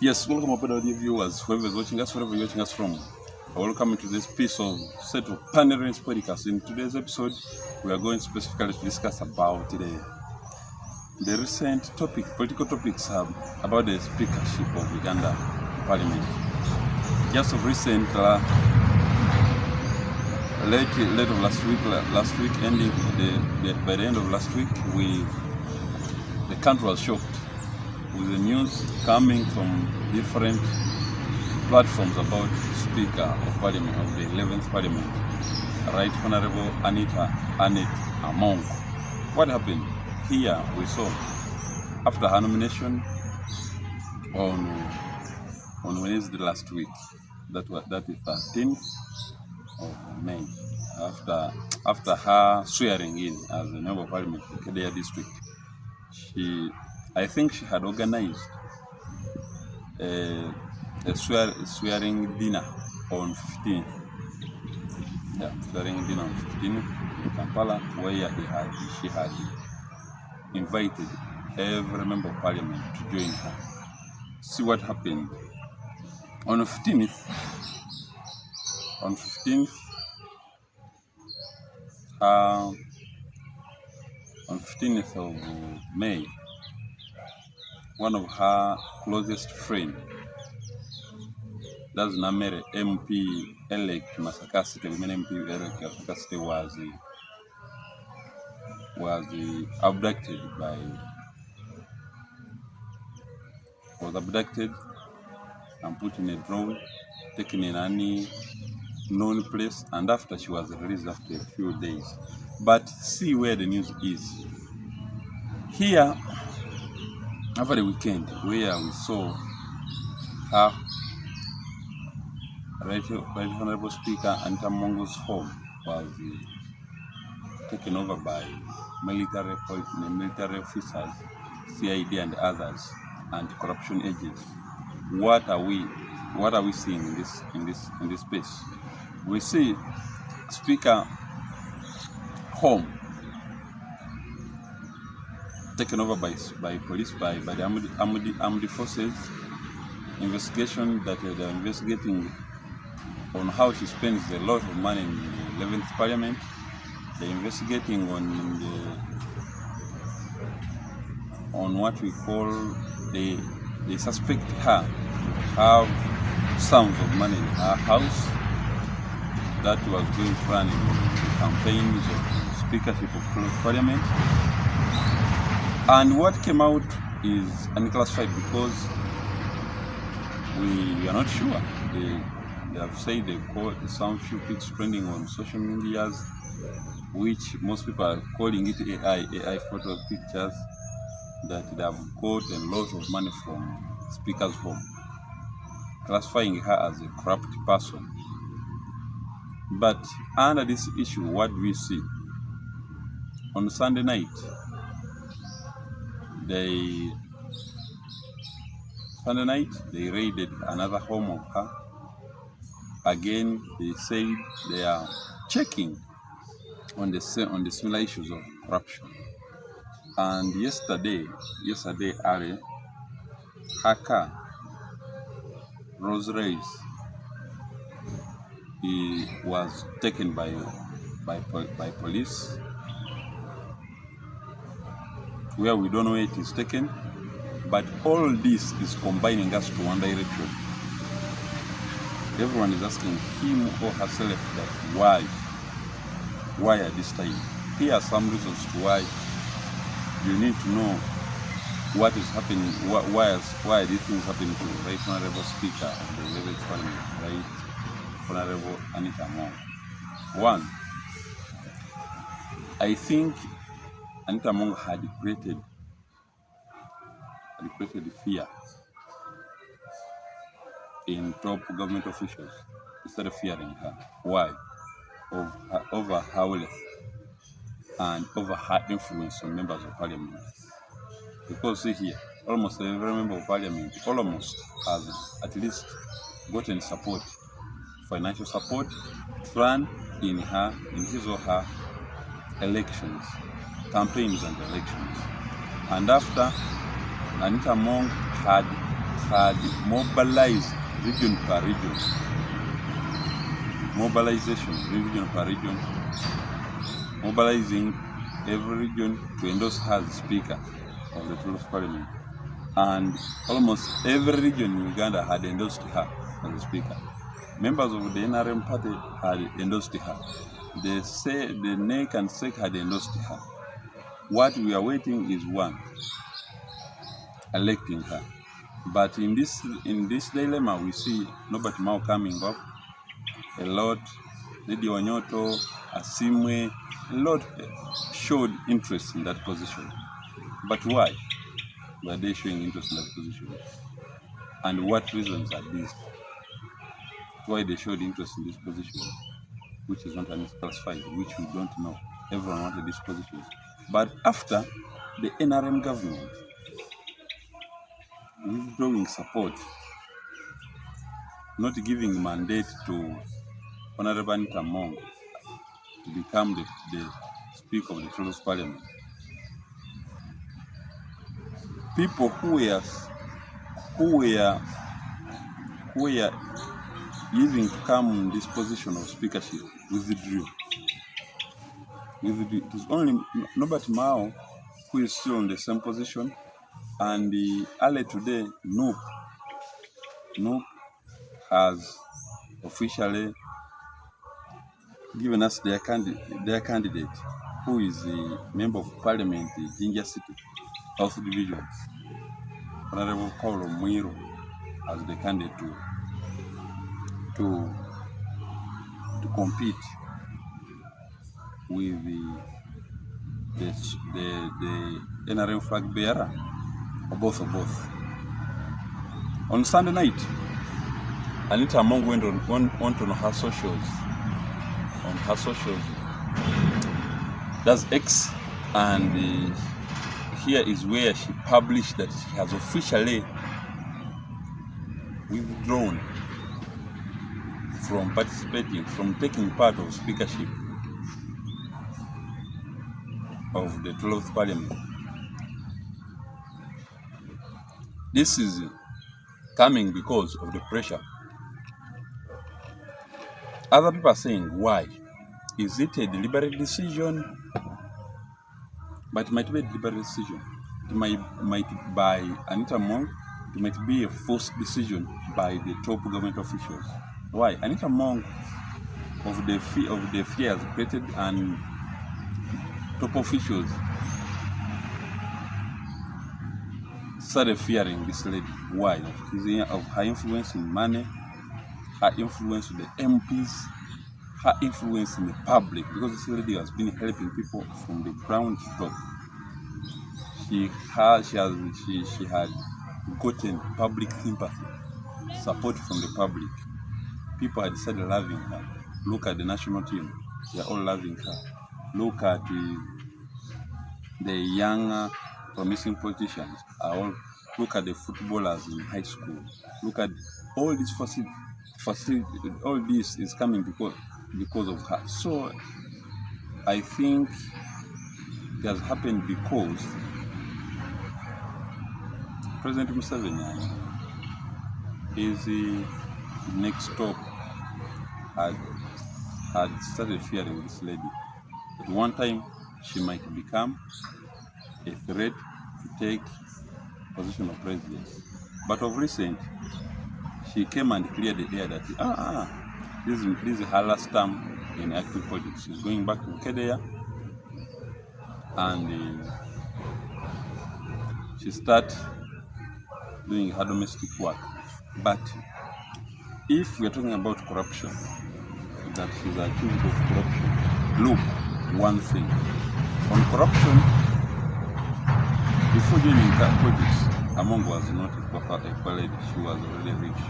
Yes, welcome aboard, our dear viewers, whoever is watching us, wherever you're watching us from. Welcome to this piece of set of Panoramic podcast. In today's episode, we are going specifically to discuss about the recent political topics about the speakership of Uganda Parliament. Just of recent, late of last week, ending by the end of last week, the country was shocked with the news coming from different platforms about Speaker of Parliament of the 11th Parliament, Right Honorable Anita Annet Among. What happened? Here we saw, after her nomination on Wednesday last week, that is 13th of May, after her swearing in as a member of Parliament in Kedea district, I think she had organized a swearing dinner on 15th. Yeah, swearing dinner on 15th in Kampala, where she had invited every member of Parliament to join her. See what happened. On 15th of May, one of her closest friends, that's Namere MP elect Masakasite, women MP elect Masakasite was abducted and put in a drone, taken in any known place, and after she was released after a few days. But see where the news is. Here, over the weekend, where we saw her Right Honorable Speaker Anita Among's home was taken over by military officers, CID and others, anti-corruption agents. What are we seeing in this space? We see Speaker home taken over by police, by the armed forces. Investigation that they are investigating on how she spends a lot of money in the 11th Parliament. They're investigating on what we call they suspect her to have sums of money in her house that was going to run in the campaigns of speakership of 12th Parliament. And what came out is unclassified because we are not sure. They have said they caught some few pics trending on social medias, which most people are calling it AI photo pictures, that they have got a lot of money from Speaker's home, classifying her as a corrupt person. But under this issue, what do we see? On Sunday night, they raided another home of her. Again, they said they are checking on the similar issues of corruption. And yesterday early, her car, Rolls Royce, was taken by police, where we don't know where it is taken. But all this is combining us to one direction. Everyone is asking him or herself that why at this time? Here are some reasons why you need to know what is happening, why these things happening to Right Honorable Speaker of the 11th Parliament, Right Honorable Anita Among. One, I think Anita Among had created fear in top government officials instead of fearing her. Why? Over her wealth and over her influence on members of Parliament. Because see here, almost every member of Parliament has at least gotten support, financial support, to run in his or her elections, campaigns and elections. And after Anita Among had had mobilized region per region, mobilization region per region, mobilizing every region to endorse her as Speaker of the People's Parliament. And almost every region in Uganda had endorsed her as a Speaker. Members of the NRM party had endorsed her. The NEC and SEC had endorsed her. What we are waiting is one, electing her. But in this dilemma, we see Nobert Mao coming up a lot. Lady Wanyoto, Asimwe, a lot showed interest in that position. But why were they showing interest in that position? And what reasons are these? Why they showed interest in this position, which is not classified, which we don't know. Everyone wanted these positions. But after the NRM government withdrawing support, not giving mandate to Honorable Anita Among to become the Speaker of the People's Parliament, people who were using to come in this position of speakership withdrew. It was only Nobert Mao who is still in the same position, and early today, Noop has officially given us their candidate, who is the Member of Parliament, Jinja City, South Division, Honorable Paulo Muiro, as the candidate to compete with the NRM flag bearer, or both. On Sunday night, Anita Among went on her socials. That's X, and here is where she published that she has officially withdrawn from taking part of speakership of the 12th Parliament. This is coming because of the pressure. Other people are saying, why? Is it a deliberate decision? But it might be a deliberate decision. It might by Anita Among, it might be a forced decision by the top government officials. Why? Anita Among, of the fears created, and top officials started fearing this lady. Why? Of her influence in money, her influence with the MPs, her influence in the public, because this lady has been helping people from the ground up. She had gotten public sympathy, support from the public. People had started loving her. Look at the national team; they are all loving her. Look at the young, promising politicians. Look at the footballers in high school. Look at all these facility. All this is coming because of her. So I think it has happened because President Museveni, his next stop, had started fearing this lady. At one time, she might become a threat to take position of presidency. But of recent, she came and cleared the air that this is her last term in active politics. She's going back to Kedeya, and she started doing her domestic work. But if we are talking about corruption, that she's accused of corruption, look, one thing. On corruption, before joining politics, Among was not a lady. She was already rich.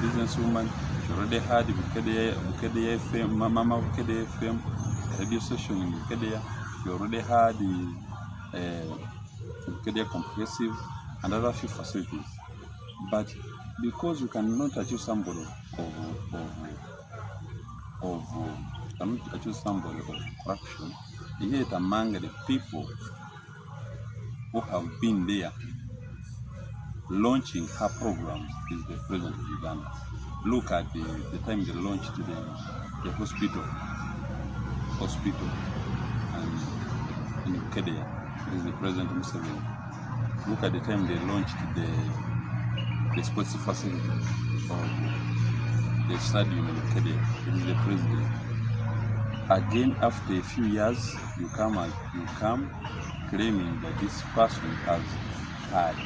Businesswoman. She already had Bukedeya FM, Mama Bukedeya FM, radio station in Bukedeya. She already had Bukedeya Comprehensive and other few facilities. But because you cannot accuse somebody of corruption, yet among the people who have been there launching her programs is the president of Uganda. Look at the time they launched the hospital and in Kedia. It is the president Museveni. Look at the time they launched the sports facility of the stadium in Kedia. It is the president. Again, after a few years, you come claiming that this person has had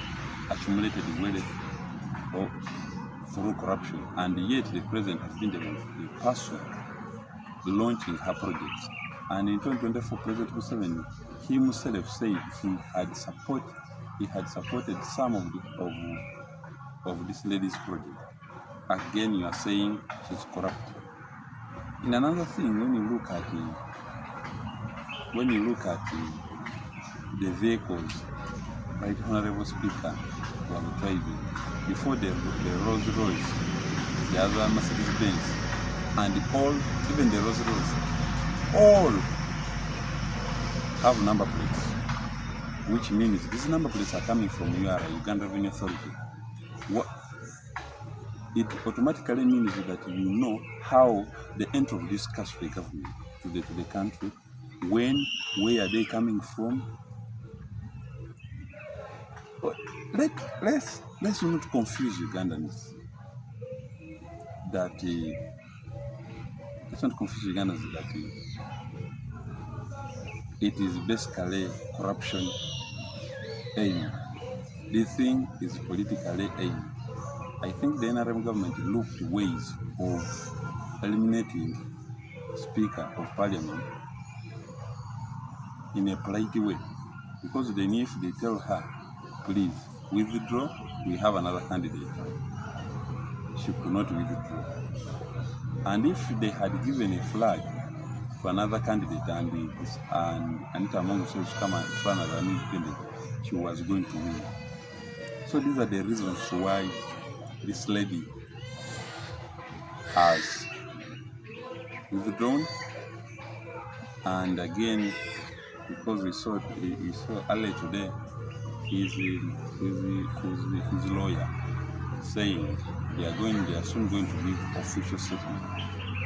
accumulated wealth through corruption, and yet the president has been the person launching her projects. And in 2024, President Museveni, he himself said he had supported some of this lady's project. Again, you are saying she's corrupt. In another thing, when you look at the vehicles, right, Honorable Speaker, who are driving, before the Rolls Royce, the other Mercedes Benz, and even the Rolls Royce, all have number plates, which means these number plates are coming from URA, Uganda Revenue Authority. It automatically means that you know how the entry of this cash to the government, to the country, where are they coming from. But let's not confuse Ugandans. Let's not confuse Ugandans that it is basically corruption aim. This thing is politically aimed. I think the NRM government looked ways of eliminating Speaker of Parliament in a polite way, because then if they tell her, please withdraw, we have another candidate, she could not withdraw. And if they had given a flag to another candidate and Anita Among says come and run as an independent, she was going to win. So these are the reasons why this lady has withdrawn. And again, because we saw earlier today his lawyer saying they are soon going to give official statement,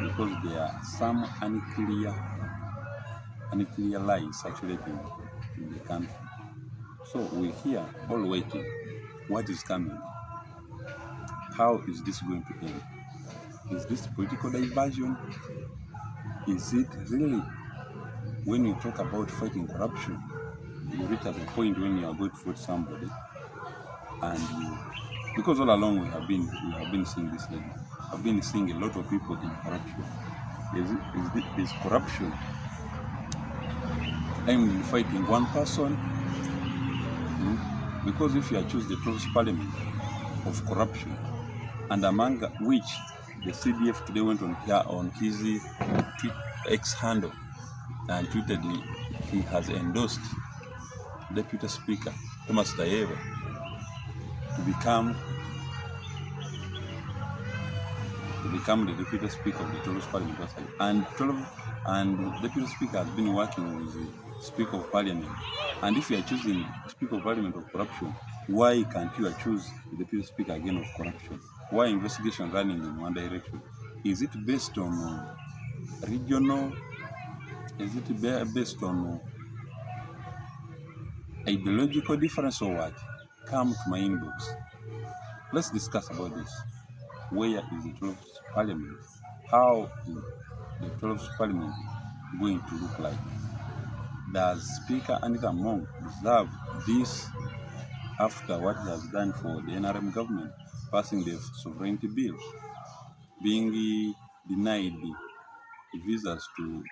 because there are some unclear lies circulating in the country. So we're here all waiting. What is coming? How is this going to end? Is this political diversion? Is it really, when you talk about fighting corruption, you reach at a point when you are going to vote somebody, and because all along we have been seeing this lady. I've been seeing a lot of people in corruption. Is corruption aimed at fighting one person? Because if you choose the 12th parliament of corruption, and among which the CDF today went on his X handle and tweeted he has endorsed Deputy Speaker Tomas Tayebwa to become the Deputy Speaker of the 12th Parliament. And Deputy Speaker has been working with the Speaker of Parliament. And if you are choosing Speaker of Parliament of corruption, why can't you choose the Deputy Speaker again of corruption? Why investigation running in one direction? Is it based on regional? Is it based on ideological difference or what? Come to my inbox. Let's discuss about this. Where is the 12th Parliament? How is the 12th Parliament going to look like? Does Speaker Anita Among deserve this after what he has done for the NRM government, passing the sovereignty bill, being denied the visas to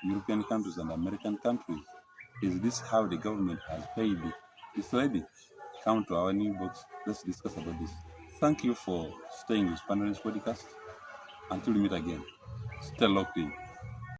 European countries and American countries? Is this how the government has paid this lady? Come to our new box. Let's discuss about this. Thank you for staying with Panorami's podcast. Until we meet again, stay locked in.